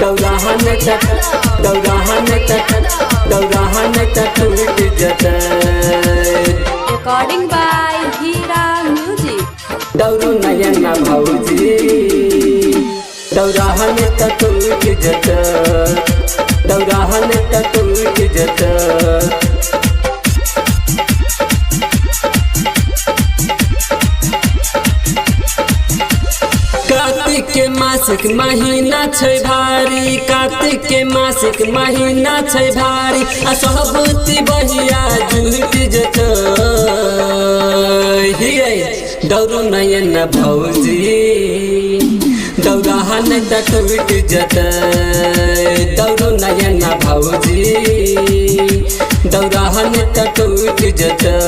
दौराहन तक टूट जतै। Recording by Heera music. दौड़ू नयन भौजी दौराहन तक टूट जतै, दौराहन तक टूट जतै। कार्तिक के मासिक महीना छै भारी, कार्तिक के मासिक महीना छै भारी, असहबती बहिया जुट जतै। दौड़ू नयन भौजी दौराहन तक टूट जतै, दौड़ू नयन भौजी दौराहन तक टूट जतै।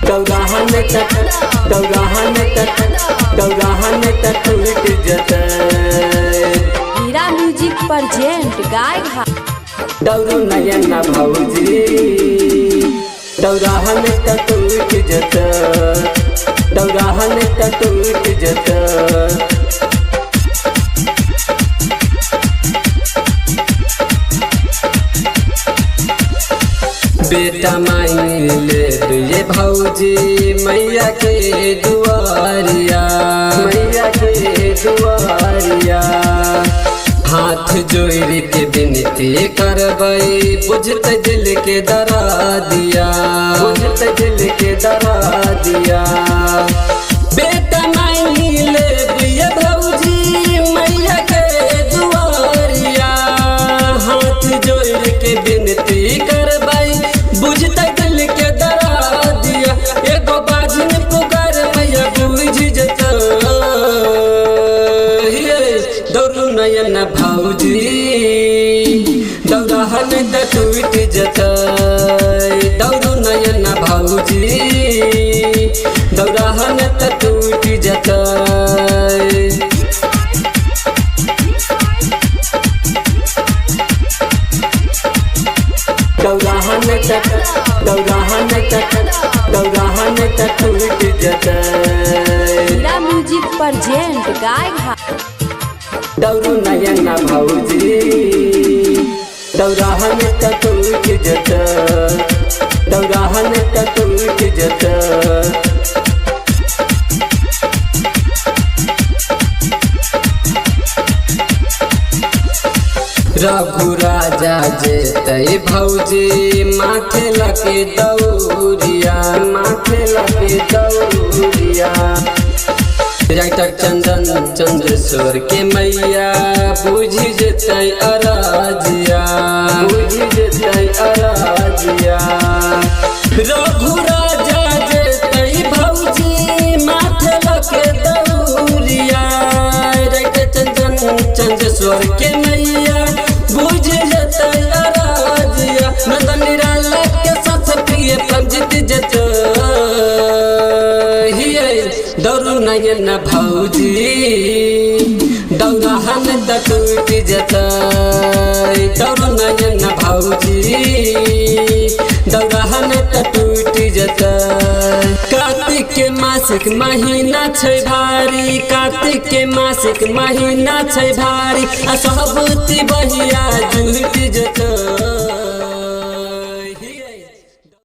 दौराहन तक टूट जतै। हीरा म्यूजिक प्रेजेंट गाय घाट। दौड़ू नयन भौजी दौराहन तक टूट जतै, दौराहन तक टूट जतै। बेटा मांग ले ये भौजी मैया के दुआरिया, मैया के दुआरिया। हाथ जोड़ के विनती करबै बुझत दिल के दरा दिया, बुझत दिल के दरा दिया। बेटा मांग ले ये भौजी मैया के दुआरिया, हाथ जोड़ के विनती करबै बुझत दिल के दरा दिया। एगो बाजिन पुकार मैया बुझ जतै। दौड़ू नयन भौजी दौराहन तक टूट जतै, दौड़ू नयन भौजी दौराहन तक टूट जतै। दौराहन तक टूट जतै। हीरा म्यूजिक प्रेजेंट गाय घाट। दौड़ू नयन भौजी दौराहन तक टूट जतै, दौराहन तक टूट जतै। रघु राजा जेतै भौजी माथे लगे दौरिया, माथे लगे दौरिया। राइटर चंदन चंद्रेश्वर के मैया बुझ जतै अराजिया, बुझ जतै अराजिया। रघु राजा जेतै भौजी माथे लगे दौरिया, राइटर चंदन चंद्रेश्वर के मैया बुझ जतै अराजिया। नंदन निराला के साथ प्रिय पंजित जतै। दौड़ू नयन भौजी दौराहन तक टूट जतै, दौड़ू नयन भौजी दौराहन तक टूट जतै। कार्तिक के मासिक महीना छै भारी, कार्तिक के मासिक महीना छै भारी, असहबती बहिया जुट जतै।